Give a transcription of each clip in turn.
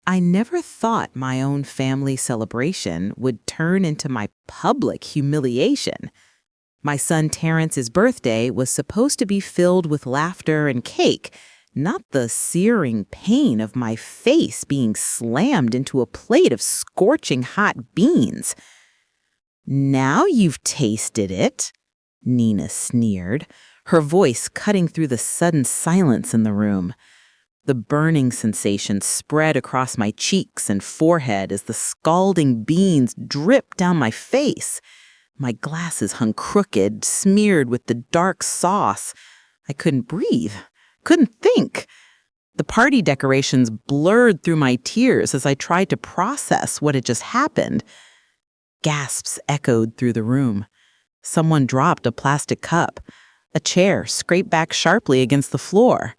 I never thought my own family celebration would turn into my public humiliation. My son Terrence's birthday was supposed to be filled with laughter and cake, not the searing pain of my face being slammed into a plate of scorching hot beans. "Now you've tasted it," Nina sneered, her voice cutting through the sudden silence in the room. The burning sensation spread across my cheeks and forehead as the scalding beans dripped down my face. My glasses hung crooked, smeared with the dark sauce. I couldn't breathe, couldn't think. The party decorations blurred through my tears as I tried to process what had just happened. Gasps echoed through the room. Someone dropped a plastic cup. A chair scraped back sharply against the floor.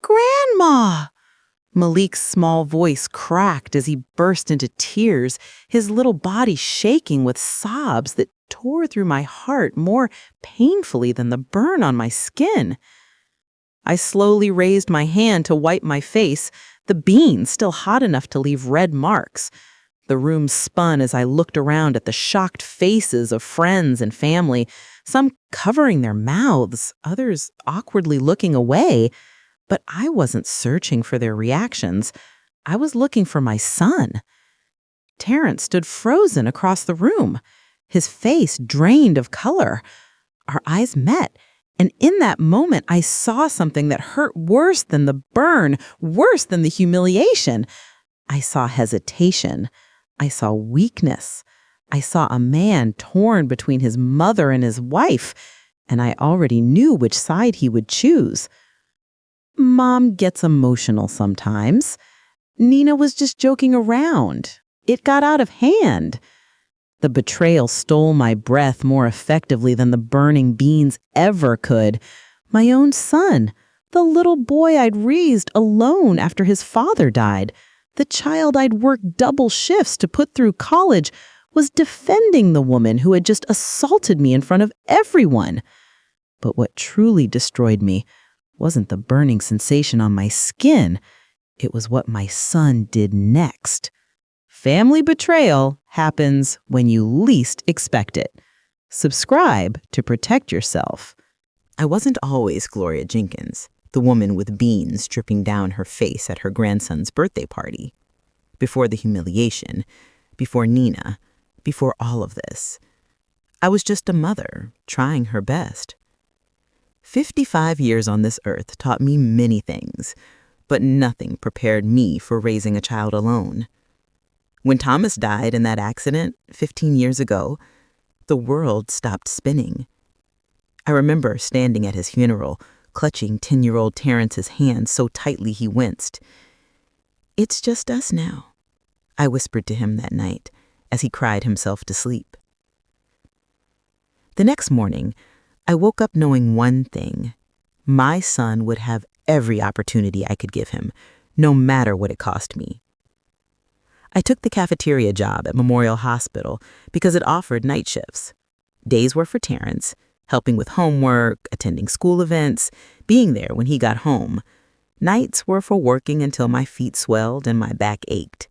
"Grandma!" Malik's small voice cracked as he burst into tears, his little body shaking with sobs that tore through my heart more painfully than the burn on my skin. I slowly raised my hand to wipe my face, the beans still hot enough to leave red marks. The room spun as I looked around at the shocked faces of friends and family, some covering their mouths, others awkwardly looking away. But I wasn't searching for their reactions. I was looking for my son. Terrence stood frozen across the room, his face drained of color. Our eyes met, and in that moment I saw something that hurt worse than the burn, worse than the humiliation. I saw hesitation. I saw weakness. I saw a man torn between his mother and his wife, and I already knew which side he would choose. Mom gets emotional sometimes. Nina was just joking around. It got out of hand. The betrayal stole my breath more effectively than the burning beans ever could. My own son, the little boy I'd raised alone after his father died, the child I'd worked double shifts to put through college, was defending the woman who had just assaulted me in front of everyone. But what truly destroyed me wasn't the burning sensation on my skin. It was what my son did next. Family betrayal happens when you least expect it. Subscribe to protect yourself. I wasn't always Gloria Jenkins, the woman with beans dripping down her face at her grandson's birthday party. Before the humiliation, before Nina, before all of this, I was just a mother trying her best. 55 years on this earth taught me many things, but nothing prepared me for raising a child alone. When Thomas died in that accident 15 years ago, the world stopped spinning. I remember standing at his funeral, clutching 10-year-old Terrence's hand so tightly he winced. "It's just us now," I whispered to him that night as he cried himself to sleep. The next morning, I woke up knowing one thing. My son would have every opportunity I could give him, no matter what it cost me. I took the cafeteria job at Memorial Hospital because it offered night shifts. Days were for Terrence, helping with homework, attending school events, being there when he got home. Nights were for working until my feet swelled and my back ached.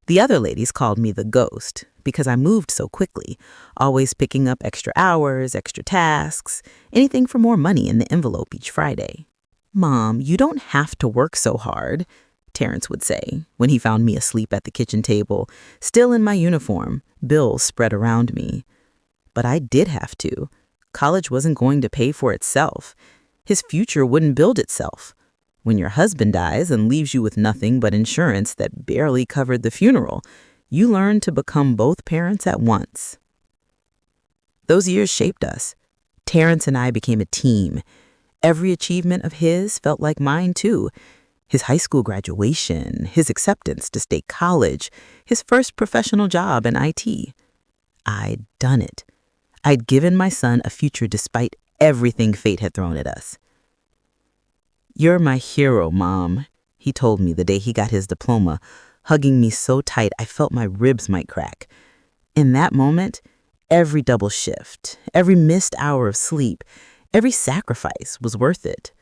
The other ladies called me the ghost because I moved so quickly, always picking up extra hours, extra tasks, anything for more money in the envelope each Friday. "Mom, you don't have to work so hard," Terrence would say when he found me asleep at the kitchen table, still in my uniform, bills spread around me. But I did have to. College wasn't going to pay for itself. His future wouldn't build itself. When your husband dies and leaves you with nothing but insurance that barely covered the funeral, you learn to become both parents at once. Those years shaped us. Terrence and I became a team. Every achievement of his felt like mine too. His high school graduation, his acceptance to state college, his first professional job in IT. I'd done it. I'd given my son a future despite everything fate had thrown at us. "You're my hero, Mom," he told me the day he got his diploma, hugging me so tight I felt my ribs might crack. In that moment, every double shift, every missed hour of sleep, every sacrifice was worth it.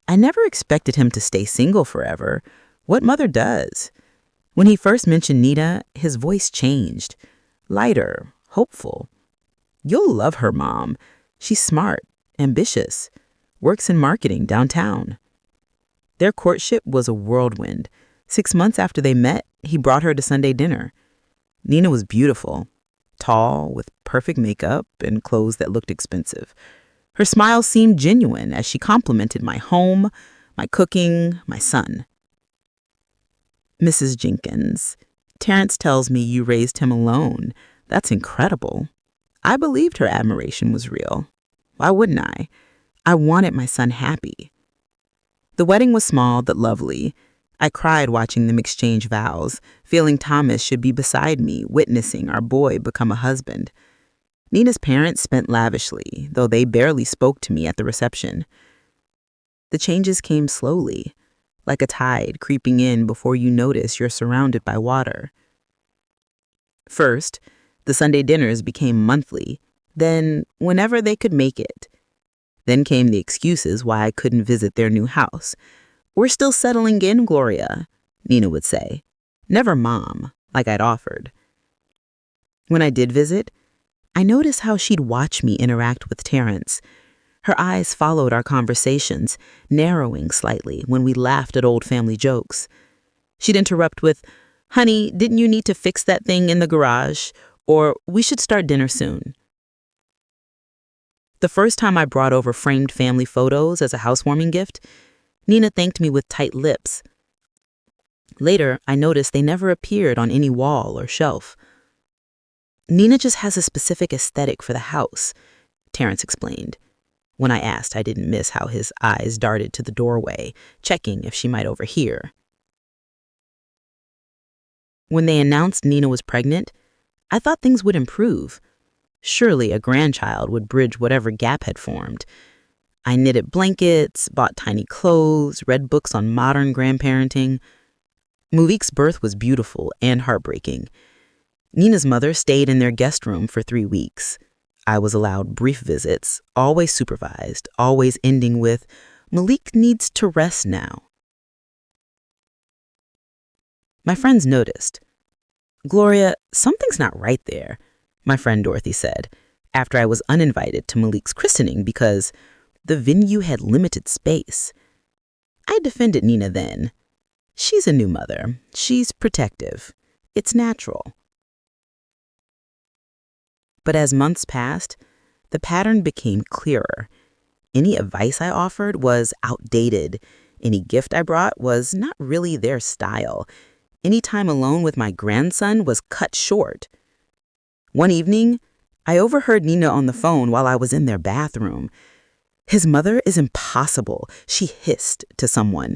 I never expected him to stay single forever. What mother does? When he first mentioned Nina, his voice changed. Lighter, hopeful. You'll love her, Mom. She's smart, ambitious, works in marketing downtown. Their courtship was a whirlwind. 6 months after they met, he brought her to Sunday dinner. Nina was beautiful, tall, with perfect makeup and clothes that looked expensive. Her smile seemed genuine as she complimented my home, my cooking, my son. Mrs. Jenkins, Terrence tells me you raised him alone. That's incredible. I believed her admiration was real. Why wouldn't I? I wanted my son happy. The wedding was small but lovely. I cried watching them exchange vows, feeling Thomas should be beside me, witnessing our boy become a husband. Nina's parents spent lavishly, though they barely spoke to me at the reception. The changes came slowly, like a tide creeping in before you notice you're surrounded by water. First, the Sunday dinners became monthly, then whenever they could make it. Then came the excuses why I couldn't visit their new house. We're still settling in, Gloria, Nina would say. Never Mom, like I'd offered. When I did visit, I noticed how she'd watch me interact with Terrence. Her eyes followed our conversations, narrowing slightly when we laughed at old family jokes. She'd interrupt with, "Honey, didn't you need to fix that thing in the garage?" Or, "We should start dinner soon." The first time I brought over framed family photos as a housewarming gift, Nina thanked me with tight lips. Later, I noticed they never appeared on any wall or shelf. Nina just has a specific aesthetic for the house, Terrence explained. When I asked, I didn't miss how his eyes darted to the doorway, checking if she might overhear. When they announced Nina was pregnant, I thought things would improve. Surely a grandchild would bridge whatever gap had formed. I knitted blankets, bought tiny clothes, read books on modern grandparenting. Muvik's birth was beautiful and heartbreaking. Nina's mother stayed in their guest room for 3 weeks. I was allowed brief visits, always supervised, always ending with, "Malik needs to rest now." My friends noticed. "Gloria, something's not right there," my friend Dorothy said, after I was uninvited to Malik's christening because the venue had limited space. I defended Nina then. She's a new mother. She's protective. It's natural. But as months passed, the pattern became clearer. Any advice I offered was outdated. Any gift I brought was not really their style. Any time alone with my grandson was cut short. One evening, I overheard Nina on the phone while I was in their bathroom. "His mother is impossible," she hissed to someone.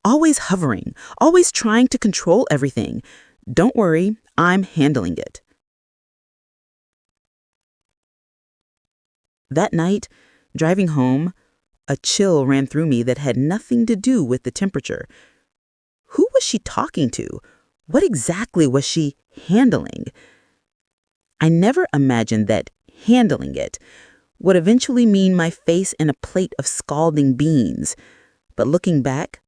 "Always hovering, always trying to control everything. Don't worry, I'm handling it." That night, driving home, a chill ran through me that had nothing to do with the temperature. Who was she talking to? What exactly was she handling? I never imagined that handling it would eventually mean my face in a plate of scalding beans. But looking back,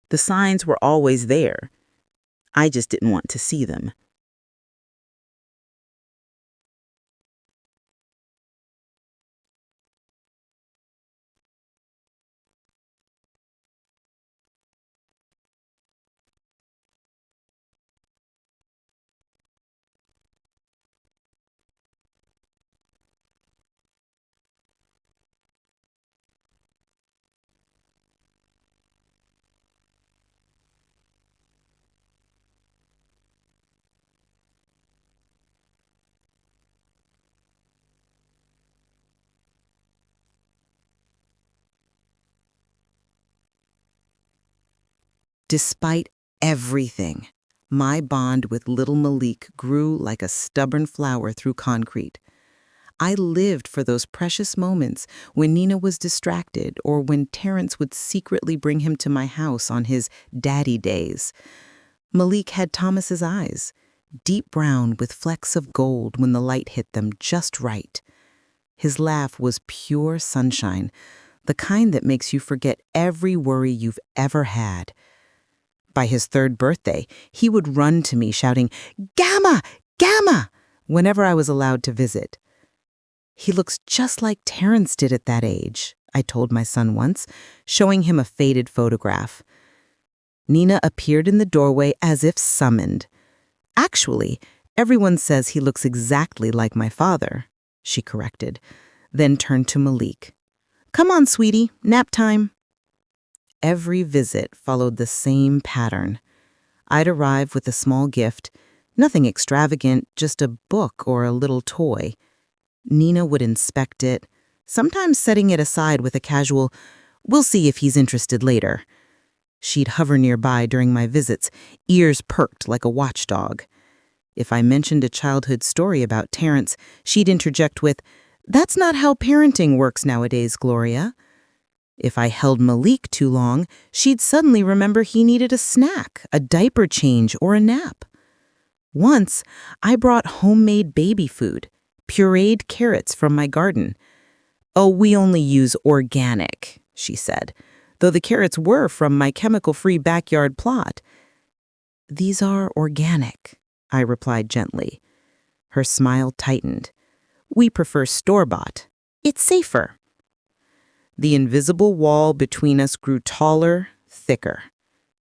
the signs were always there. I just didn't want to see them. Despite everything, my bond with little Malik grew like a stubborn flower through concrete. I lived for those precious moments when Nina was distracted or when Terrence would secretly bring him to my house on his daddy days. Malik had Thomas's eyes, deep brown with flecks of gold when the light hit them just right. His laugh was pure sunshine, the kind that makes you forget every worry you've ever had. By his 3rd birthday, he would run to me shouting, "Gamma! Gamma!" whenever I was allowed to visit. "He looks just like Terrence did at that age," I told my son once, showing him a faded photograph. Nina appeared in the doorway as if summoned. "Actually, everyone says he looks exactly like my father," she corrected, then turned to Malik. "Come on, sweetie, nap time." Every visit followed the same pattern. I'd arrive with a small gift, nothing extravagant, just a book or a little toy. Nina would inspect it, sometimes setting it aside with a casual, "We'll see if he's interested later." She'd hover nearby during my visits, ears perked like a watchdog. If I mentioned a childhood story about Terrence, she'd interject with, "That's not how parenting works nowadays, Gloria." If I held Malik too long, she'd suddenly remember he needed a snack, a diaper change, or a nap. Once, I brought homemade baby food, pureed carrots from my garden. "Oh, we only use organic," she said, though the carrots were from my chemical-free backyard plot. "These are organic," I replied gently. Her smile tightened. "We prefer store-bought. It's safer." The invisible wall between us grew taller, thicker.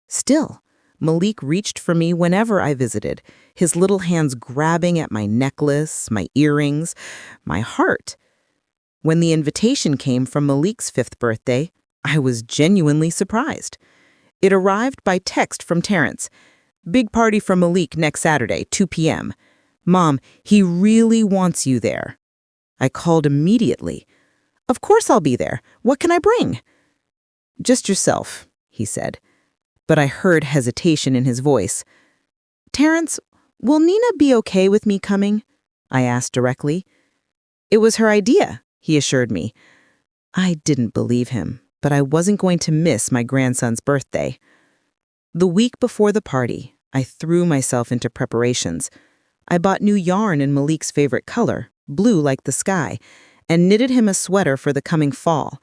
Still, Malik reached for me whenever I visited, his little hands grabbing at my necklace, my earrings, my heart. When the invitation came from Malik's 5th birthday, I was genuinely surprised. It arrived by text from Terrence. "Big party for Malik next Saturday, 2 p.m. Mom, he really wants you there." I called immediately. "Of course I'll be there. What can I bring?" "Just yourself," he said, but I heard hesitation in his voice. "Terrence, will Nina be okay with me coming?" I asked directly. "It was her idea," he assured me. I didn't believe him, but I wasn't going to miss my grandson's birthday. The week before the party, I threw myself into preparations. I bought new yarn in Malik's favorite color, blue like the sky, and knitted him a sweater for the coming fall.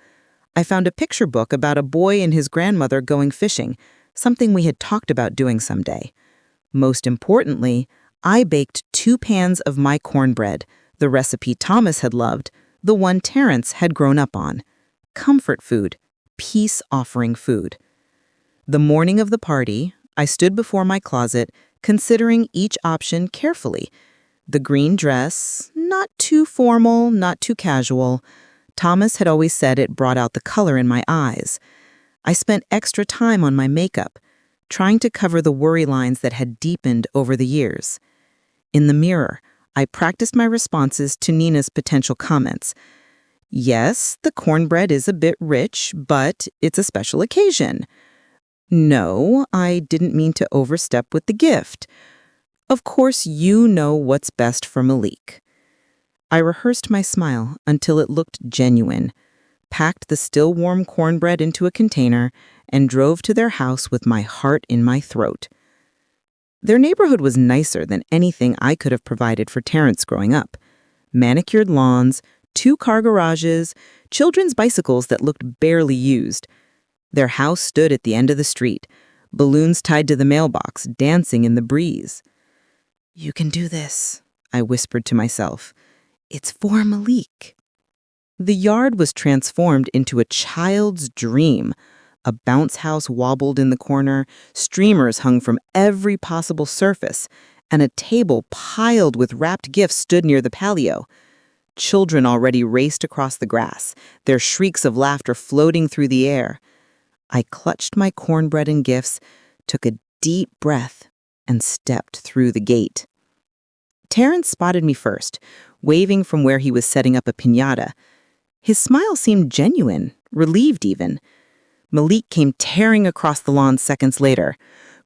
I found a picture book about a boy and his grandmother going fishing, something we had talked about doing someday. Most importantly, I baked 2 pans of my cornbread, the recipe Thomas had loved, the one Terrence had grown up on. Comfort food, peace-offering food. The morning of the party, I stood before my closet, considering each option carefully. The green dress, not too formal, not too casual. Thomas had always said it brought out the color in my eyes. I spent extra time on my makeup, trying to cover the worry lines that had deepened over the years. In the mirror, I practiced my responses to Nina's potential comments. "Yes, the cornbread is a bit rich, but it's a special occasion." "No, I didn't mean to overstep with the gift. Of course, you know what's best for Malik." I rehearsed my smile until it looked genuine, packed the still warm cornbread into a container, and drove to their house with my heart in my throat. Their neighborhood was nicer than anything I could have provided for Terrence growing up. Manicured lawns, 2-car garages, children's bicycles that looked barely used. Their house stood at the end of the street, balloons tied to the mailbox dancing in the breeze. "You can do this," I whispered to myself. "It's for Malik." The yard was transformed into a child's dream. A bounce house wobbled in the corner, streamers hung from every possible surface, and a table piled with wrapped gifts stood near the patio. Children already raced across the grass, their shrieks of laughter floating through the air. I clutched my cornbread and gifts, took a deep breath, and stepped through the gate. Terrence spotted me first, waving from where he was setting up a piñata. His smile seemed genuine, relieved even. Malik came tearing across the lawn seconds later.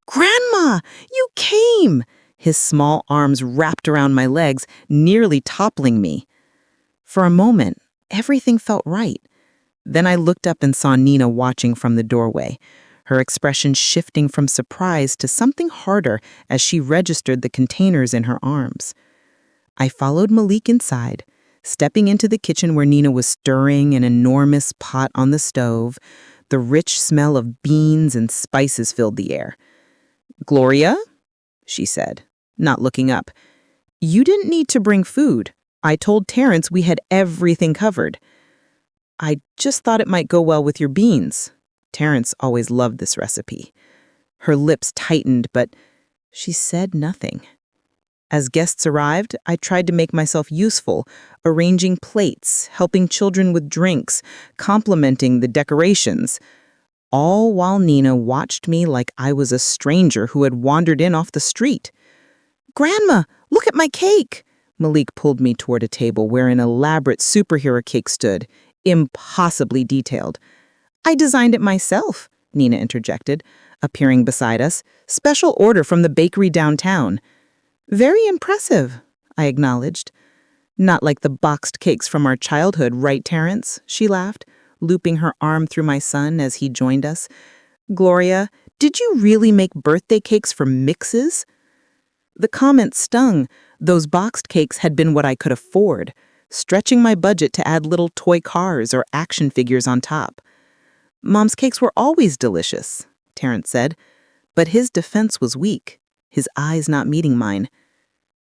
"Grandma, you came!" His small arms wrapped around my legs, nearly toppling me. For a moment, everything felt right. Then I looked up and saw Nina watching from the doorway, her expression shifting from surprise to something harder as she registered the containers in her arms. I followed Malik inside, Stepping into the kitchen where Nina was stirring an enormous pot on the stove, the rich smell of beans and spices filled the air. "Gloria," she said, not looking up, "you didn't need to bring food. I told Terrence we had everything covered. I just thought it might go well with your beans." Terrence always loved this recipe. Her lips tightened, but she said nothing. As guests arrived, I tried to make myself useful, arranging plates, helping children with drinks, complimenting the decorations, all while Nina watched me like I was a stranger who had wandered in off the street. "Grandma, look at my cake!" Malik pulled me toward a table where an elaborate superhero cake stood, impossibly detailed. "I designed it myself," Nina interjected, appearing beside us. "Special order from the bakery downtown." "Very impressive," I acknowledged. "Not like the boxed cakes from our childhood, right, Terrence?" she laughed, looping her arm through my son as he joined us. "Gloria, did you really make birthday cakes from mixes?" The comment stung. Those boxed cakes had been what I could afford, stretching my budget to add little toy cars or action figures on top. "Mom's cakes were always delicious," Terrence said, but his defense was weak, his eyes not meeting mine.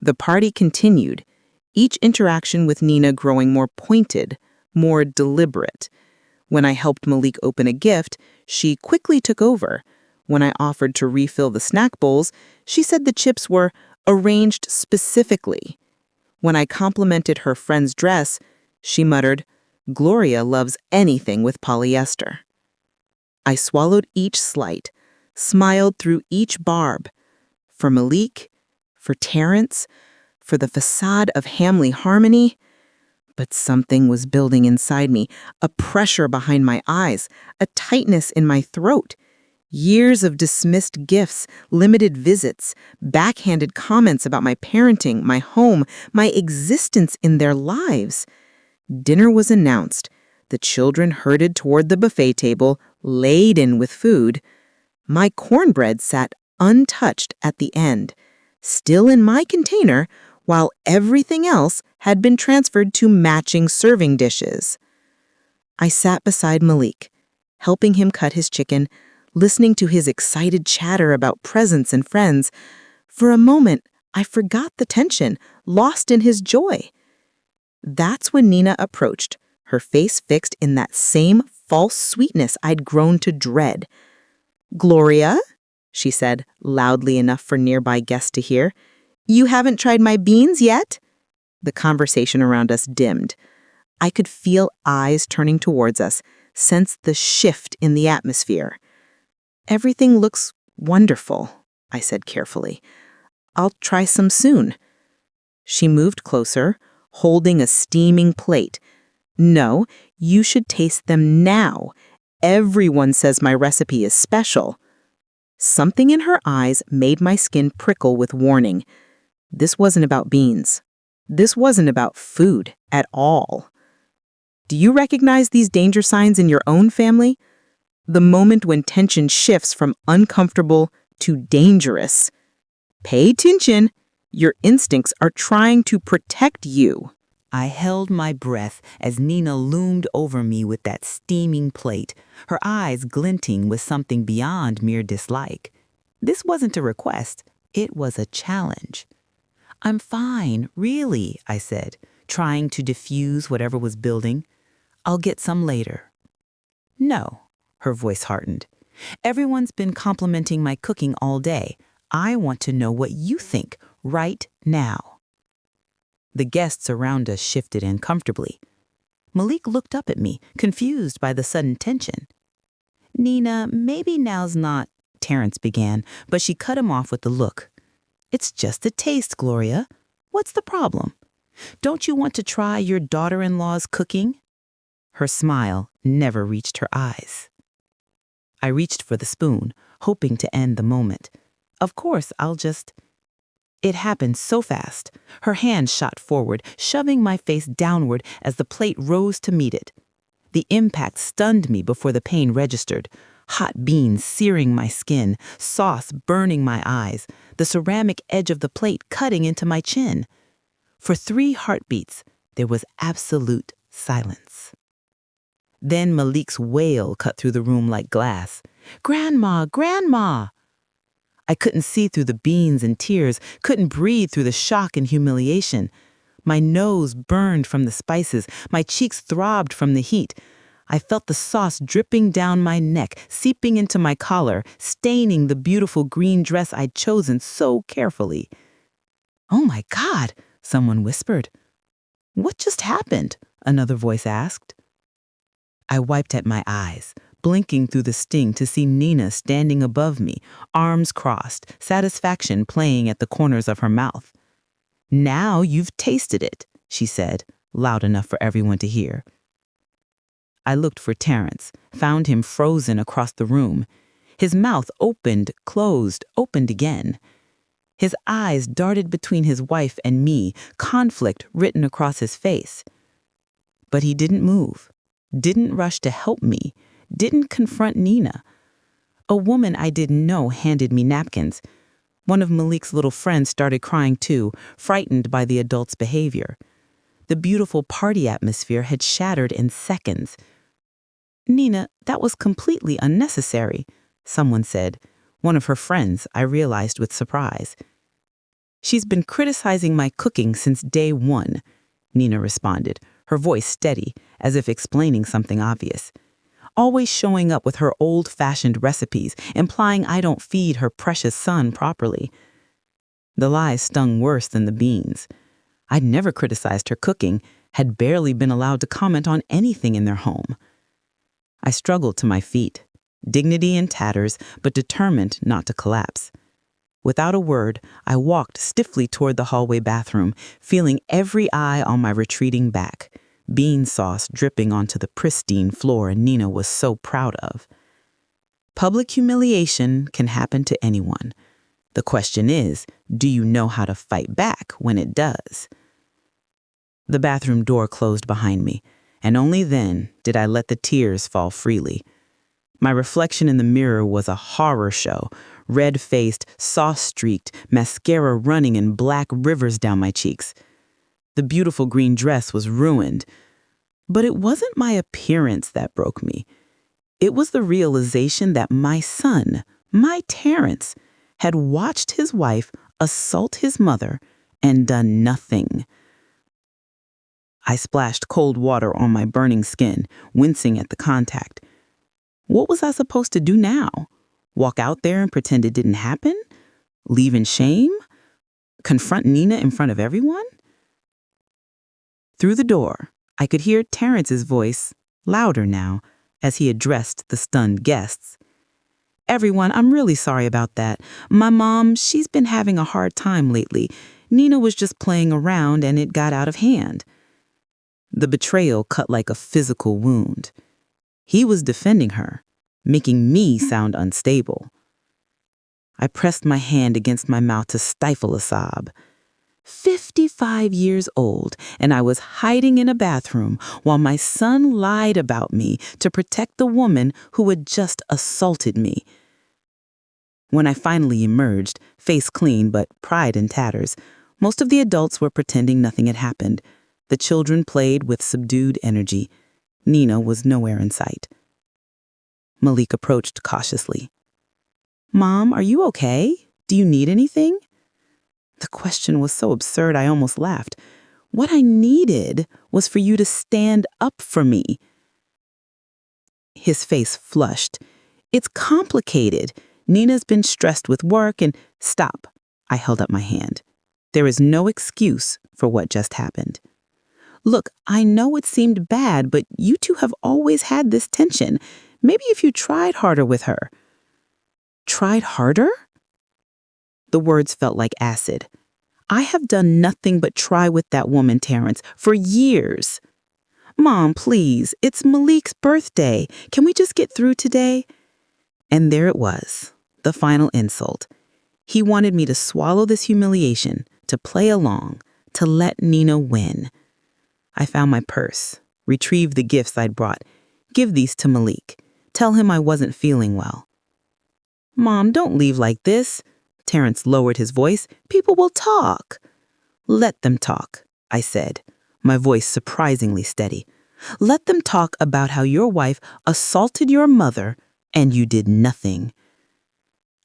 The party continued, each interaction with Nina growing more pointed, more deliberate. When I helped Malik open a gift, she quickly took over. When I offered to refill the snack bowls, she said the chips were arranged specifically. When I complimented her friend's dress, she muttered, "Gloria loves anything with polyester." I swallowed each slight, smiled through each barb. For Malik, for Terrence, for the facade of family harmony. But something was building inside me, a pressure behind my eyes, a tightness in my throat. Years of dismissed gifts, limited visits, backhanded comments about my parenting, my home, my existence in their lives. Dinner was announced. The children herded toward the buffet table, laden with food. My cornbread sat untouched at the end, still in my container, while everything else had been transferred to matching serving dishes. I sat beside Malik, helping him cut his chicken, listening to his excited chatter about presents and friends. For a moment, I forgot the tension, lost in his joy. That's when Nina approached, her face fixed in that same false sweetness I'd grown to dread. "Gloria," she said, loudly enough for nearby guests to hear, "you haven't tried my beans yet?" The conversation around us dimmed. I could feel eyes turning towards us, sense the shift in the atmosphere. "Everything looks wonderful," I said carefully. "I'll try some soon." She moved closer, holding a steaming plate. "No, you should taste them now. Everyone says my recipe is special." Something in her eyes made my skin prickle with warning. This wasn't about beans. This wasn't about food at all. Do you recognize these danger signs in your own family? The moment when tension shifts from uncomfortable to dangerous. Pay attention. Your instincts are trying to protect you. I held my breath as Nina loomed over me with that steaming plate, her eyes glinting with something beyond mere dislike. This wasn't a request, it was a challenge. "I'm fine, really," I said, trying to diffuse whatever was building. "I'll get some later." "No," her voice hardened. "Everyone's been complimenting my cooking all day. I want to know what you think right now." The guests around us shifted uncomfortably. Malik looked up at me, confused by the sudden tension. "Nina, maybe now's not," Terrence began, but she cut him off with a look. "It's just a taste, Gloria. What's the problem? Don't you want to try your daughter-in-law's cooking?" Her smile never reached her eyes. I reached for the spoon, hoping to end the moment. "Of course, I'll just—" It happened so fast. Her hand shot forward, shoving my face downward as the plate rose to meet it. The impact stunned me before the pain registered. Hot beans searing my skin, sauce burning my eyes, the ceramic edge of the plate cutting into my chin. For 3 heartbeats, There was absolute silence. Then Malik's wail cut through the room like glass. "Grandma! Grandma!" I couldn't see through the beans and tears, couldn't breathe through the shock and humiliation. My nose burned from the spices, my cheeks throbbed from the heat. I felt the sauce dripping down my neck, seeping into my collar, staining the beautiful green dress I'd chosen so carefully. "Oh my God," someone whispered. "What just happened?" another voice asked. I wiped at my eyes, blinking through the sting to see Nina standing above me, arms crossed, satisfaction playing at the corners of her mouth. "Now you've tasted it," she said, loud enough for everyone to hear. I looked for Terrence, found him frozen across the room. His mouth opened, closed, opened again. His eyes darted between his wife and me, conflict written across his face. But he didn't move, didn't rush to help me, didn't confront Nina. A woman I didn't know handed me napkins. One of Malik's little friends started crying too, frightened by the adult's behavior. The beautiful party atmosphere had shattered in seconds. "Nina, that was completely unnecessary," someone said, one of her friends, I realized with surprise. "She's been criticizing my cooking since day one," Nina responded, her voice steady, as if explaining something obvious. "Always showing up with her old-fashioned recipes, implying I don't feed her precious son properly." The lies stung worse than the beans. I'd never criticized her cooking, had barely been allowed to comment on anything in their home. I struggled to my feet, dignity in tatters, but determined not to collapse. Without a word, I walked stiffly toward the hallway bathroom, feeling every eye on my retreating back, bean sauce dripping onto the pristine floor Nina was so proud of. Public humiliation can happen to anyone. The question is, do you know how to fight back when it does? The bathroom door closed behind me, and only then did I let the tears fall freely. My reflection in the mirror was a horror show, red-faced, sauce-streaked, mascara running in black rivers down my cheeks. The beautiful green dress was ruined. But it wasn't my appearance that broke me. It was the realization that my son, my Terrence, had watched his wife assault his mother and done nothing. I splashed cold water on my burning skin, wincing at the contact. What was I supposed to do now? Walk out there and pretend it didn't happen? Leave in shame? Confront Nina in front of everyone? Through the door, I could hear Terrence's voice, louder now, as he addressed the stunned guests. "Everyone, I'm really sorry about that. My mom, she's been having a hard time lately. Nina was just playing around and it got out of hand." The betrayal cut like a physical wound. He was defending her, making me sound unstable. I pressed my hand against my mouth to stifle a sob. 55 years old, and I was hiding in a bathroom while my son lied about me to protect the woman who had just assaulted me. When I finally emerged, face clean but pride in tatters, most of the adults were pretending nothing had happened. The children played with subdued energy. Nina was nowhere in sight. Malik approached cautiously. "Mom, are you okay? Do you need anything?" The question was so absurd I almost laughed. What I needed was for you to stand up for me. His face flushed. "It's complicated. Nina's been stressed with work and—" "Stop." I held up my hand. "There is no excuse for what just happened. Look, I know it seemed bad, but you two have always had this tension. Maybe if you tried harder with her." "Tried harder?" The words felt like acid. "I have done nothing but try with that woman, Terrence, for years." "Mom, please, it's Malik's birthday. Can we just get through today?" And there it was, the final insult. He wanted me to swallow this humiliation, to play along, to let Nina win. I found my purse, retrieved the gifts I'd brought. "Give these to Malik. Tell him I wasn't feeling well." "Mom, don't leave like this." Terrence lowered his voice. "People will talk." "Let them talk," I said. my voice surprisingly steady. Let them talk about how your wife assaulted your mother and you did nothing.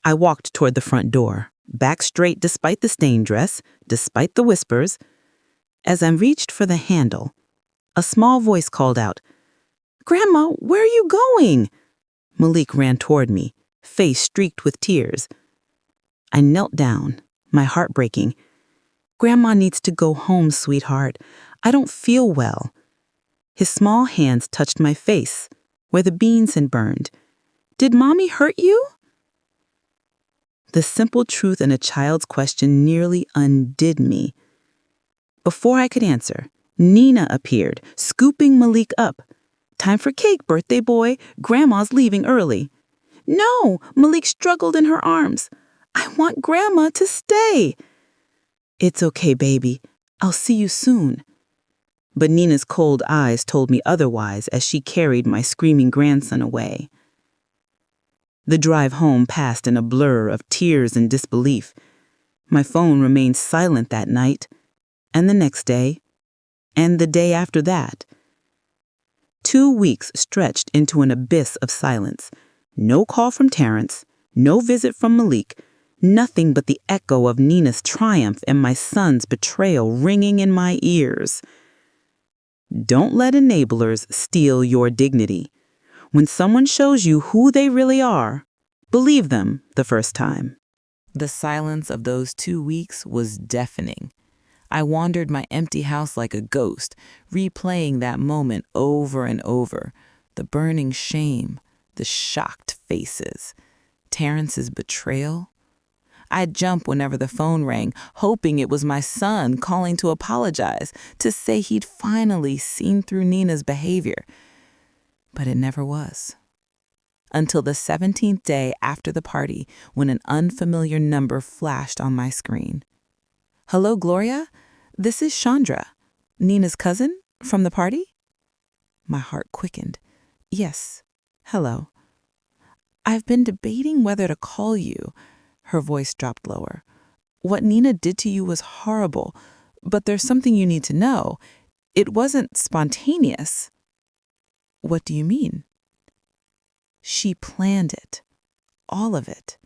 I walked toward the front door, back straight despite the stained dress, despite the whispers. As I reached for the handle, a small voice called out, "Grandma, where are you going?" Malik ran toward me, face streaked with tears. I knelt down, my heart breaking. "Grandma needs to go home, sweetheart. I don't feel well." His small hands touched my face, where the beans had burned. "Did Mommy hurt you?" The simple truth in a child's question nearly undid me. Before I could answer, Nina appeared, scooping Malik up. "Time for cake, birthday boy. Grandma's leaving early." "No," Malik struggled in her arms. "I want Grandma to stay." "It's okay, baby. I'll see you soon." But Nina's cold eyes told me otherwise as she carried my screaming grandson away. The drive home passed in a blur of tears and disbelief. My phone remained silent that night, and the next day, and the day after that. 2 weeks stretched into an abyss of silence. No call from Terrence, no visit from Malik, nothing but the echo of Nina's triumph and my son's betrayal ringing in my ears. Don't let enablers steal your dignity. When someone shows you who they really are, believe them the first time. The silence of those 2 weeks was deafening. I wandered my empty house like a ghost, replaying that moment over and over. The burning shame, the shocked faces, Terrence's betrayal. I'd jump whenever the phone rang, hoping it was my son calling to apologize, to say he'd finally seen through Nina's behavior. But it never was. Until the 17th day after the party, when an unfamiliar number flashed on my screen. "Hello, Gloria? This is Chandra, Nina's cousin, from the party?" My heart quickened. "Yes. Hello. I've been debating whether to call you." Her voice dropped lower. "What Nina did to you was horrible, but there's something you need to know. It wasn't spontaneous." "What do you mean?" "She planned it. All of it."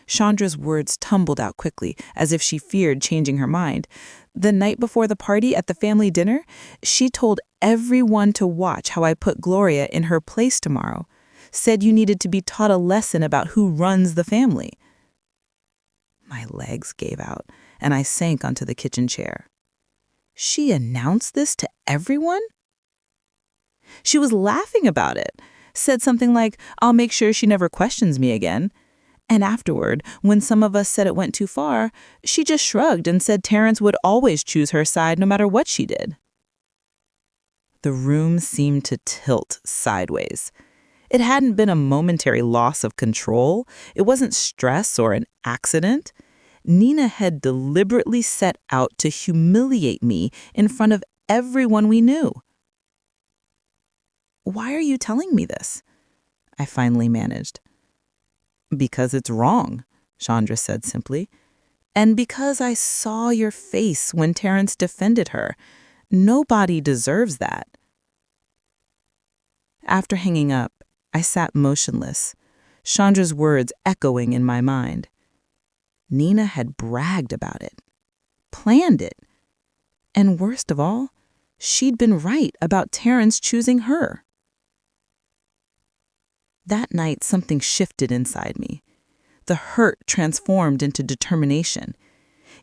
Chandra's words tumbled out quickly, as if she feared changing her mind. "The night before the party at the family dinner, she told everyone to watch how I put Gloria in her place tomorrow. Said you needed to be taught a lesson about who runs the family." My legs gave out, and I sank onto the kitchen chair. She announced this to everyone? She was laughing about it. Said something like, "I'll make sure she never questions me again." And afterward, when some of us said it went too far, she just shrugged and said Terrence would always choose her side no matter what she did. The room seemed to tilt sideways. It hadn't been a momentary loss of control. It wasn't stress or an accident. Nina had deliberately set out to humiliate me in front of everyone we knew. "Why are you telling me this?" I finally managed. "Because it's wrong," Chandra said simply. "And because I saw your face when Terrence defended her. Nobody deserves that." After hanging up, I sat motionless, Chandra's words echoing in my mind. Nina had bragged about it, planned it, and worst of all, she'd been right about Terrence choosing her. That night, something shifted inside me. The hurt transformed into determination.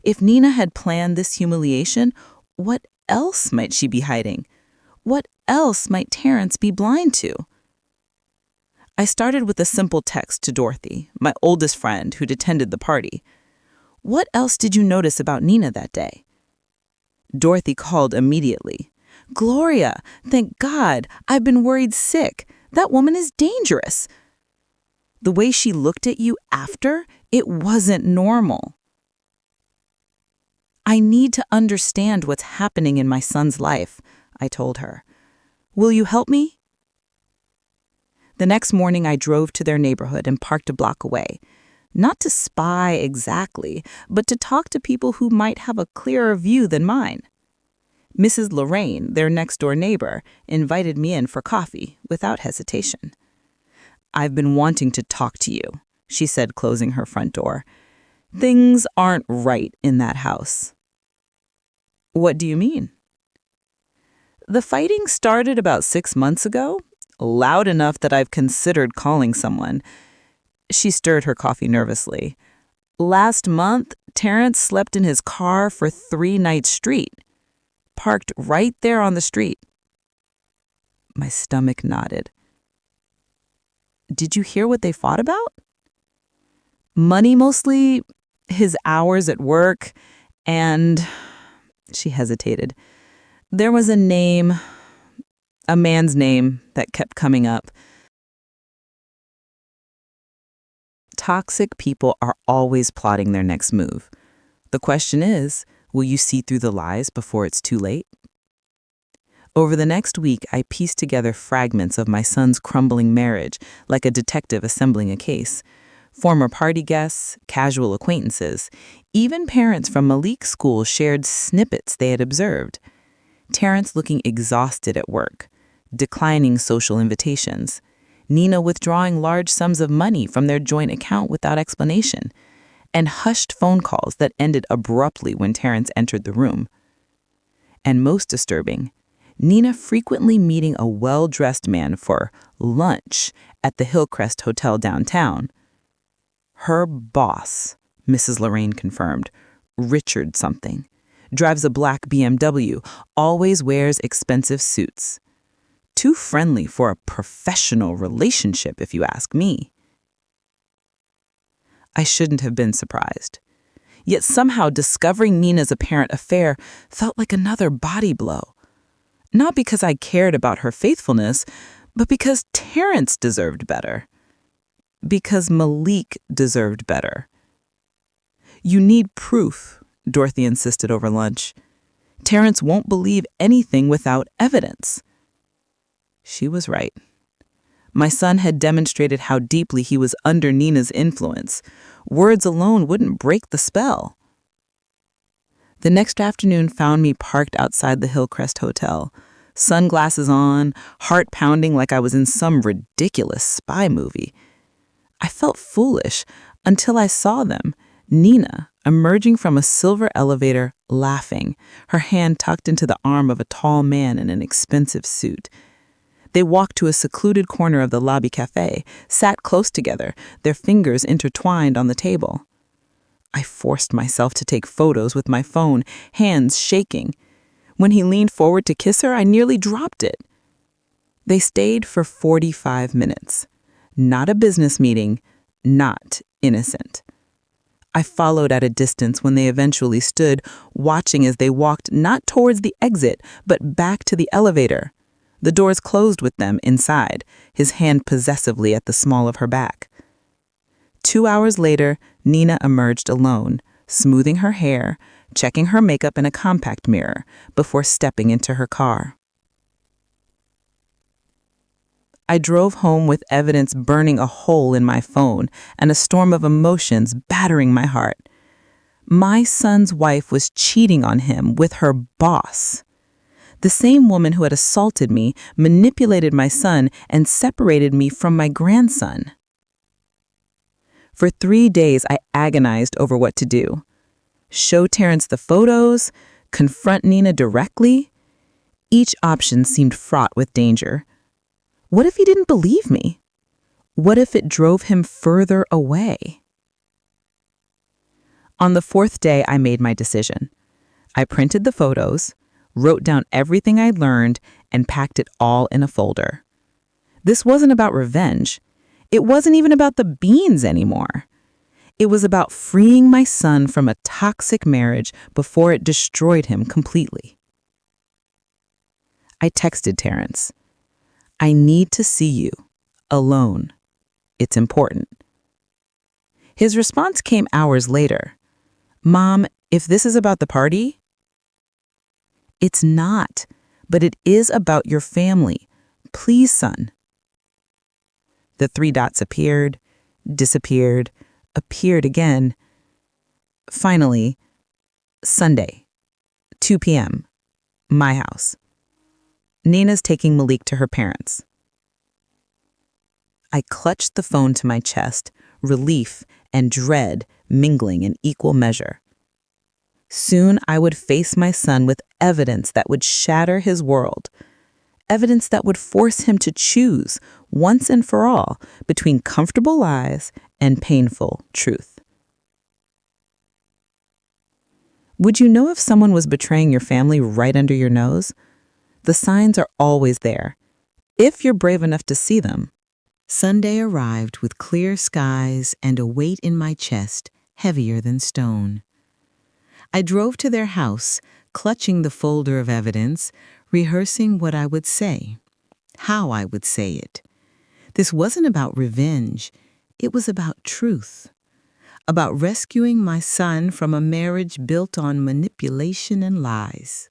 If Nina had planned this humiliation, what else might she be hiding? What else might Terrence be blind to? I started with a simple text to Dorothy, my oldest friend who'd attended the party. "What else did you notice about Nina that day?" Dorothy called immediately. "Gloria, thank God, I've been worried sick. That woman is dangerous." The way she looked at you after, it wasn't normal. "I need to understand what's happening in my son's life," I told her. "Will you help me?" The next morning, I drove to their neighborhood and parked a block away. Not to spy exactly, but to talk to people who might have a clearer view than mine. Mrs. Lorraine, their next-door neighbor, invited me in for coffee without hesitation. "I've been wanting to talk to you," she said, closing her front door. "Things aren't right in that house." "What do you mean?" "The fighting started about 6 months ago, loud enough that I've considered calling someone." She stirred her coffee nervously. "Last month, Terrence slept in his car for 3 nights straight, parked right there on the street." My stomach nodded. "Did you hear what they fought about?" "Money mostly, his hours at work, and—" She hesitated. "There was a man's name that kept coming up." Toxic people are always plotting their next move. The question is, will you see through the lies before it's too late? Over the next week, I pieced together fragments of my son's crumbling marriage, like a detective assembling a case. Former party guests, casual acquaintances, even parents from Malik's school shared snippets they had observed. Terrence looking exhausted at work, declining social invitations, Nina withdrawing large sums of money from their joint account without explanation, and hushed phone calls that ended abruptly when Terrence entered the room. And most disturbing, Nina frequently meeting a well-dressed man for lunch at the Hillcrest Hotel downtown. Her boss, Mrs. Lorraine confirmed, Richard something, drives a black BMW, always wears expensive suits. Too friendly for a professional relationship, if you ask me. I shouldn't have been surprised. Yet somehow discovering Nina's apparent affair felt like another body blow. Not because I cared about her faithfulness, but because Terrence deserved better. Because Malik deserved better. "You need proof," Dorothy insisted over lunch. "Terrence won't believe anything without evidence." She was right. My son had demonstrated how deeply he was under Nina's influence. Words alone wouldn't break the spell. The next afternoon found me parked outside the Hillcrest Hotel, sunglasses on, heart pounding like I was in some ridiculous spy movie. I felt foolish until I saw them, Nina emerging from a silver elevator, laughing, her hand tucked into the arm of a tall man in an expensive suit. They walked to a secluded corner of the lobby cafe, sat close together, their fingers intertwined on the table. I forced myself to take photos with my phone, hands shaking. When he leaned forward to kiss her, I nearly dropped it. They stayed for 45 minutes. Not a business meeting, not innocent. I followed at a distance when they eventually stood, watching as they walked not towards the exit, but back to the elevator. The doors closed with them inside, his hand possessively at the small of her back. 2 hours later, Nina emerged alone, smoothing her hair, checking her makeup in a compact mirror before stepping into her car. I drove home with evidence burning a hole in my phone and a storm of emotions battering my heart. My son's wife was cheating on him with her boss. The same woman who had assaulted me, manipulated my son, and separated me from my grandson. For 3 days, I agonized over what to do. Show Terrence the photos, confront Nina directly. Each option seemed fraught with danger. What if he didn't believe me? What if it drove him further away? On the 4th day, I made my decision. I printed the photos, wrote down everything I'd learned, and packed it all in a folder. This wasn't about revenge. It wasn't even about the beans anymore. It was about freeing my son from a toxic marriage before it destroyed him completely. I texted Terrence. "I need to see you, alone. It's important." His response came hours later. "Mom, if this is about the party..." "It's not, but it is about your family. Please, son." The 3 dots appeared, disappeared, appeared again. Finally, Sunday, 2 p.m. My house. Nina's taking Malik to her parents. I clutched the phone to my chest, relief and dread mingling in equal measure. Soon I would face my son with evidence that would shatter his world, evidence that would force him to choose, once and for all, between comfortable lies and painful truth. Would you know if someone was betraying your family right under your nose? The signs are always there, if you're brave enough to see them. Sunday arrived with clear skies and a weight in my chest heavier than stone. I drove to their house, clutching the folder of evidence, rehearsing what I would say, how I would say it. This wasn't about revenge. It was about truth, about rescuing my son from a marriage built on manipulation and lies.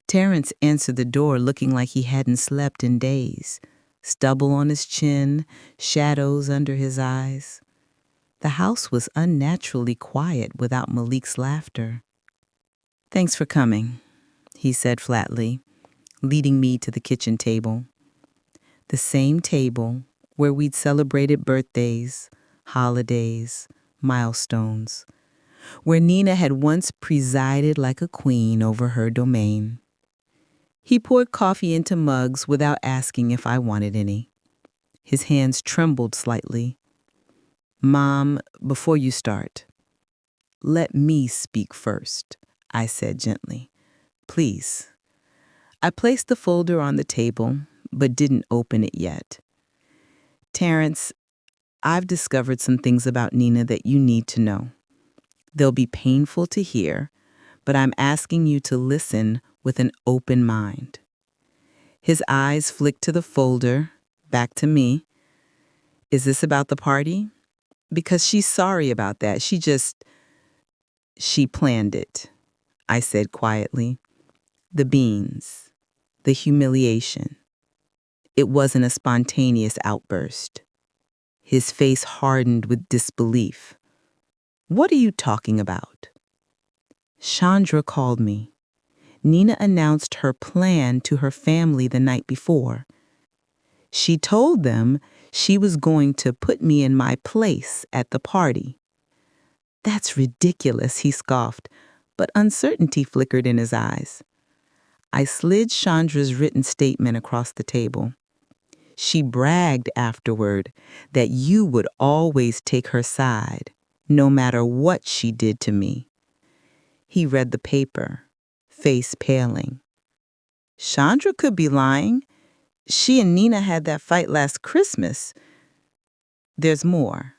Terrence answered the door looking like he hadn't slept in days, stubble on his chin, shadows under his eyes. The house was unnaturally quiet without Malik's laughter. "Thanks for coming," he said flatly, leading me to the kitchen table. The same table where we'd celebrated birthdays, holidays, milestones, where Nina had once presided like a queen over her domain. He poured coffee into mugs without asking if I wanted any. His hands trembled slightly. "Mom, before you start, let me speak first," I said gently. "Please." I placed the folder on the table, but didn't open it yet. "Terrence, I've discovered some things about Nina that you need to know. They'll be painful to hear, but I'm asking you to listen with an open mind." His eyes flicked to the folder, back to me. "Is this about the party? Because she's sorry about that. She planned it," I said quietly. "The beans, the humiliation. It wasn't a spontaneous outburst." His face hardened with disbelief. "What are you talking about?" "Chandra called me. Nina announced her plan to her family the night before. She told them she was going to put me in my place at the party." "That's ridiculous," he scoffed, but uncertainty flickered in his eyes. I slid Chandra's written statement across the table. "She bragged afterward that you would always take her side, no matter what she did to me." He read the paper, face paling. "Chandra could be lying. She and Nina had that fight last Christmas. There's more."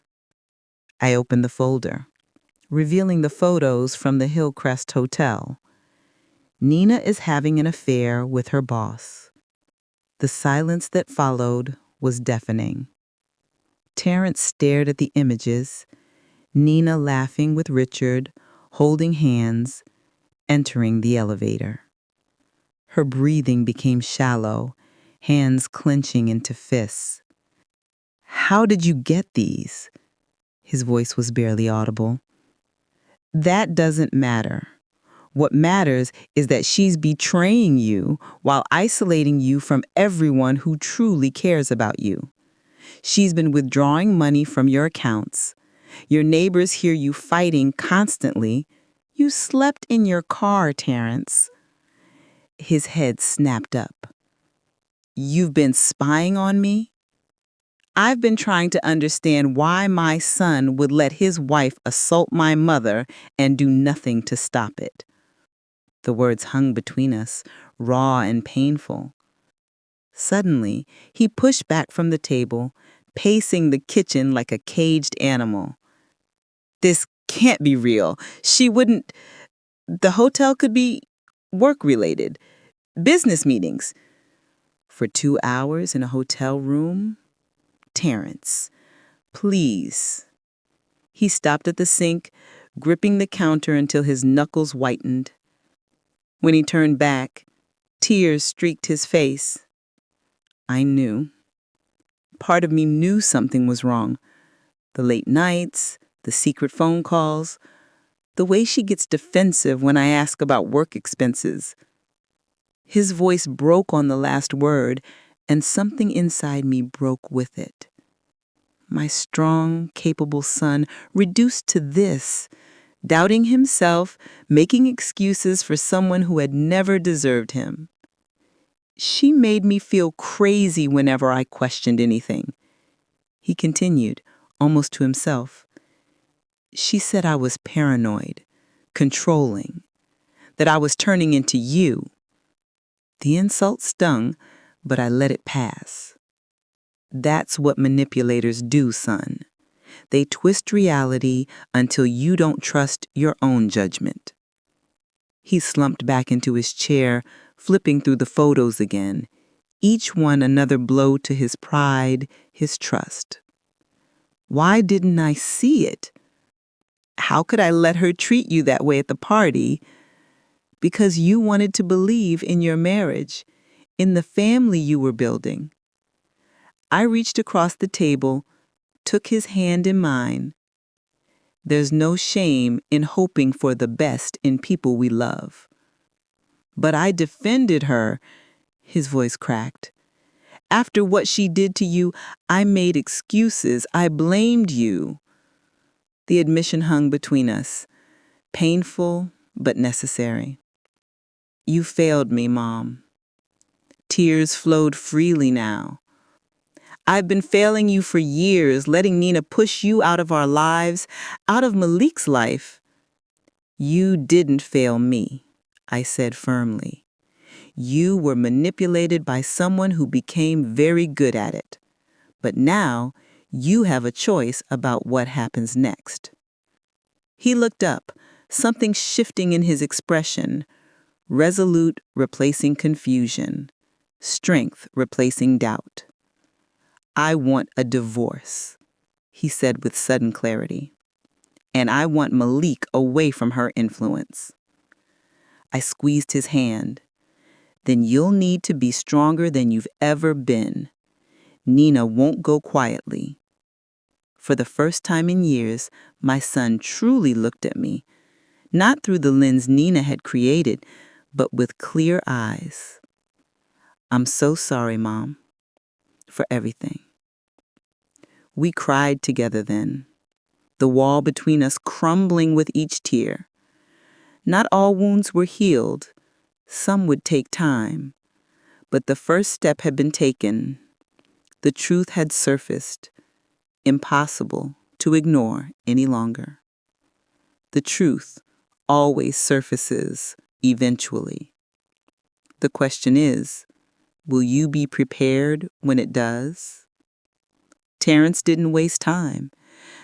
I opened the folder, revealing the photos from the Hillcrest Hotel. Nina is having an affair with her boss. The silence that followed was deafening. Terrence stared at the images, Nina laughing with Richard, holding hands, entering the elevator. Her breathing became shallow, hands clenching into fists. "How did you get these?" His voice was barely audible. "That doesn't matter. What matters is that she's betraying you while isolating you from everyone who truly cares about you. She's been withdrawing money from your accounts. Your neighbors hear you fighting constantly. You slept in your car, Terrence." His head snapped up. "You've been spying on me? I've been trying to understand why my son would let his wife assault my mother and do nothing to stop it." The words hung between us, raw and painful. Suddenly, he pushed back from the table, pacing the kitchen like a caged animal. "This can't be real. She wouldn't. The hotel could be work-related. Business meetings. For 2 hours in a hotel room? Terrence, please." He stopped at the sink, gripping the counter until his knuckles whitened. When he turned back, tears streaked his face. I knew. Part of me knew something was wrong. The late nights, the secret phone calls, the way she gets defensive when I ask about work expenses. His voice broke on the last word, and something inside me broke with it. My strong, capable son reduced to this, doubting himself, making excuses for someone who had never deserved him. She made me feel crazy whenever I questioned anything. He continued, almost to himself. She said I was paranoid, controlling, that I was turning into you. The insult stung, but I let it pass. That's what manipulators do, son. They twist reality until you don't trust your own judgment. He slumped back into his chair, flipping through the photos again, each one another blow to his pride, his trust. Why didn't I see it? How could I let her treat you that way at the party? Because you wanted to believe in your marriage, in the family you were building. I reached across the table, took his hand in mine. There's no shame in hoping for the best in people we love. But I defended her, his voice cracked. After what she did to you, I made excuses. I blamed you. The admission hung between us, painful but necessary. You failed me, Mom. Tears flowed freely now. I've been failing you for years, letting Nina push you out of our lives, out of Malik's life. You didn't fail me, I said firmly. You were manipulated by someone who became very good at it. But now, you have a choice about what happens next. He looked up, something shifting in his expression, resolute replacing confusion, strength replacing doubt. I want a divorce, he said with sudden clarity. And I want Malik away from her influence. I squeezed his hand. Then you'll need to be stronger than you've ever been. Nina won't go quietly. For the first time in years, my son truly looked at me, not through the lens Nina had created, but with clear eyes. I'm so sorry, Mom, for everything. We cried together then, the wall between us crumbling with each tear. Not all wounds were healed. Some would take time. But the first step had been taken. The truth had surfaced, impossible to ignore any longer. The truth always surfaces eventually. The question is, will you be prepared when it does? Terrence didn't waste time.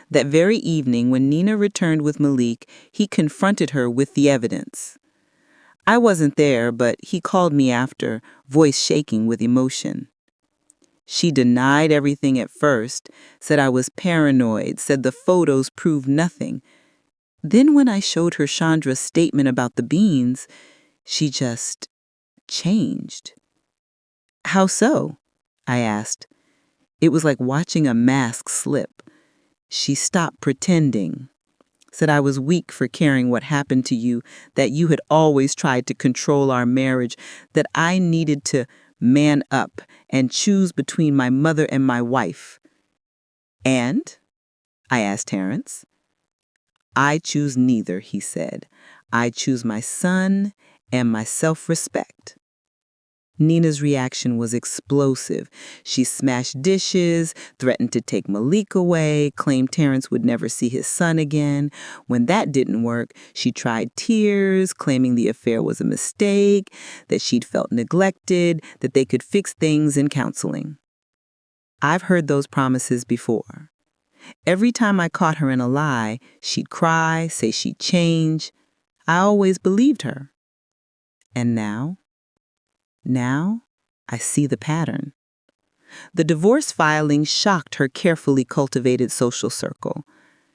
That very evening, when Nina returned with Malik, he confronted her with the evidence. I wasn't there, but he called me after, voice shaking with emotion. She denied everything at first, said I was paranoid, said the photos proved nothing. Then when I showed her Chandra's statement about the beans, she just changed. How so? I asked. It was like watching a mask slip. She stopped pretending, said I was weak for caring what happened to you, that you had always tried to control our marriage, that I needed to man up and choose between my mother and my wife. And? I asked Terrence. I choose neither, he said. I choose my son and my self-respect. Nina's reaction was explosive. She smashed dishes, threatened to take Malik away, claimed Terrence would never see his son again. When that didn't work, she tried tears, claiming the affair was a mistake, that she'd felt neglected, that they could fix things in counseling. I've heard those promises before. Every time I caught her in a lie, she'd cry, say she'd change. I always believed her. And now? Now, I see the pattern. The divorce filing shocked her carefully cultivated social circle.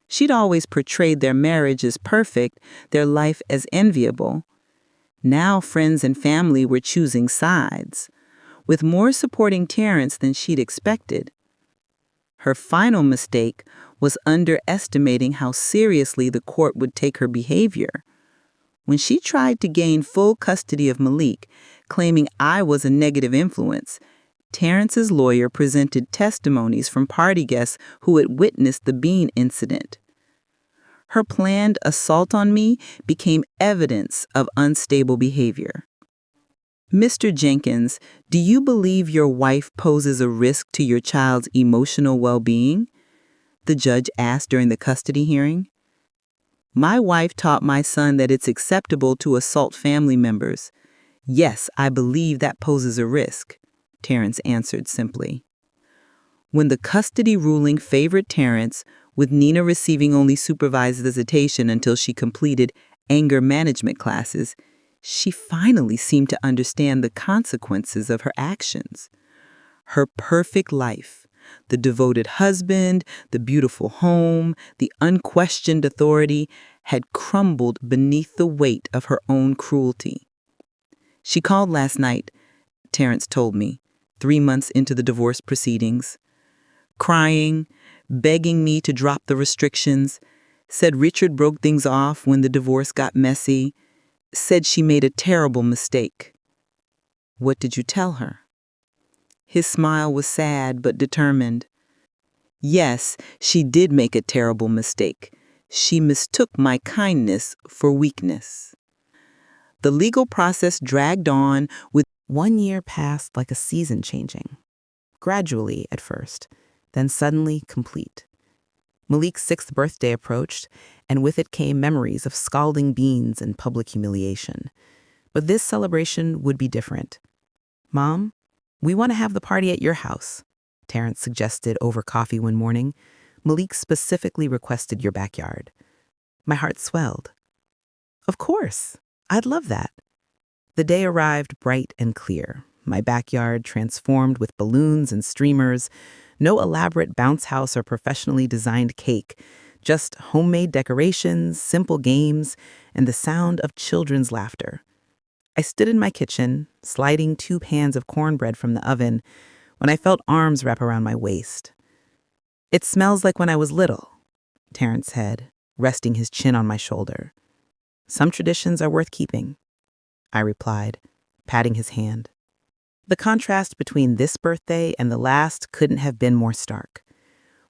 She'd always portrayed their marriage as perfect, their life as enviable. Now friends and family were choosing sides, with more supporting Terrence than she'd expected. Her final mistake was underestimating how seriously the court would take her behavior. When she tried to gain full custody of Malik, claiming I was a negative influence. Terrence's lawyer presented testimonies from party guests who had witnessed the bean incident. Her planned assault on me became evidence of unstable behavior. Mr. Jenkins, do you believe your wife poses a risk to your child's emotional well-being? The judge asked during the custody hearing. My wife taught my son that it's acceptable to assault family members. Yes, I believe that poses a risk, Terrence answered simply. When the custody ruling favored Terrence, with Nina receiving only supervised visitation until she completed anger management classes, she finally seemed to understand the consequences of her actions. Her perfect life, the devoted husband, the beautiful home, the unquestioned authority, had crumbled beneath the weight of her own cruelty. She called last night, Terrence told me, 3 months into the divorce proceedings, crying, begging me to drop the restrictions, said Richard broke things off when the divorce got messy, said she made a terrible mistake. What did you tell her? His smile was sad but determined. Yes, she did make a terrible mistake. She mistook my kindness for weakness. The legal process dragged on with 1 year passed like a season changing. Gradually at first, then suddenly complete. Malik's 6th birthday approached, and with it came memories of scalding beans and public humiliation. But this celebration would be different. Mom, we want to have the party at your house, Terrence suggested over coffee one morning. Malik specifically requested your backyard. My heart swelled. Of course, I'd love that. The day arrived bright and clear. My backyard transformed with balloons and streamers, no elaborate bounce house or professionally designed cake, just homemade decorations, simple games, and the sound of children's laughter. I stood in my kitchen, sliding 2 pans of cornbread from the oven, when I felt arms wrap around my waist. It smells like when I was little, Terrence said, resting his chin on my shoulder. Some traditions are worth keeping, I replied, patting his hand. The contrast between this birthday and the last couldn't have been more stark.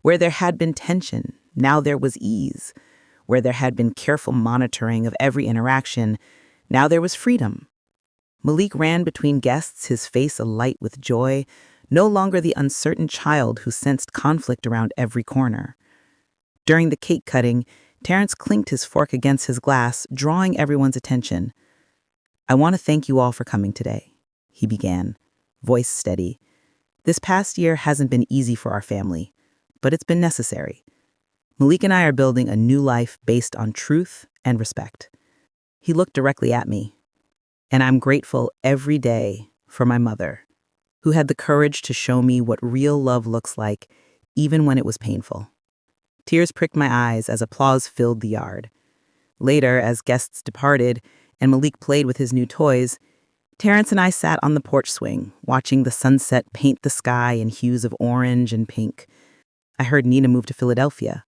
Where there had been tension, now there was ease. Where there had been careful monitoring of every interaction, now there was freedom. Malik ran between guests, his face alight with joy, no longer the uncertain child who sensed conflict around every corner. During the cake cutting, Terrence clinked his fork against his glass, drawing everyone's attention. I want to thank you all for coming today, he began, voice steady. This past year hasn't been easy for our family, but it's been necessary. Malik and I are building a new life based on truth and respect. He looked directly at me, and I'm grateful every day for my mother, who had the courage to show me what real love looks like, even when it was painful. Tears pricked my eyes as applause filled the yard. Later, as guests departed and Malik played with his new toys, Terrence and I sat on the porch swing, watching the sunset paint the sky in hues of orange and pink. I heard Nina move to Philadelphia,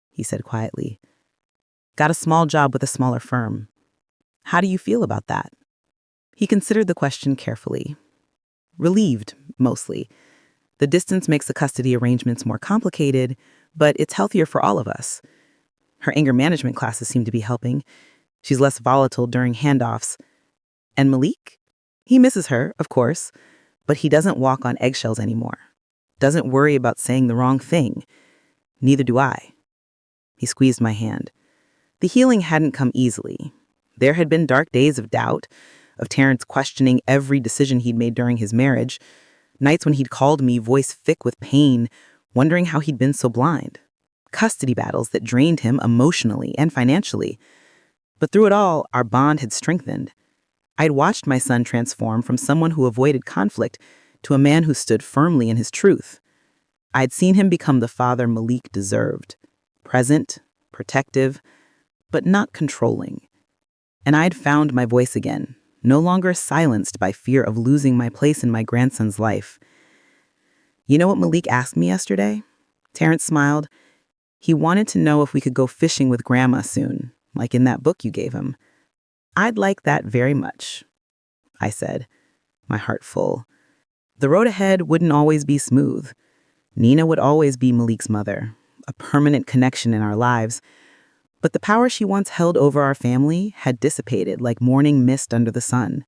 he said quietly. Got a small job with a smaller firm. How do you feel about that? He considered the question carefully. Relieved, mostly. The distance makes the custody arrangements more complicated, but it's healthier for all of us. Her anger management classes seem to be helping. She's less volatile during handoffs. And Malik? He misses her, of course, but he doesn't walk on eggshells anymore. Doesn't worry about saying the wrong thing. Neither do I. He squeezed my hand. The healing hadn't come easily. There had been dark days of doubt, of Terrence questioning every decision he'd made during his marriage, nights when he'd called me, voice thick with pain, wondering how he'd been so blind, custody battles that drained him emotionally and financially. But through it all, our bond had strengthened. I'd watched my son transform from someone who avoided conflict to a man who stood firmly in his truth. I'd seen him become the father Malik deserved, present, protective, but not controlling. And I'd found my voice again, no longer silenced by fear of losing my place in my grandson's life. You know what Malik asked me yesterday? Terrence smiled. He wanted to know if we could go fishing with Grandma soon, like in that book you gave him. I'd like that very much, I said. my heart full. The road ahead wouldn't always be smooth. Nina would always be Malik's mother, a permanent connection in our lives. But the power she once held over our family had dissipated like morning mist under the sun.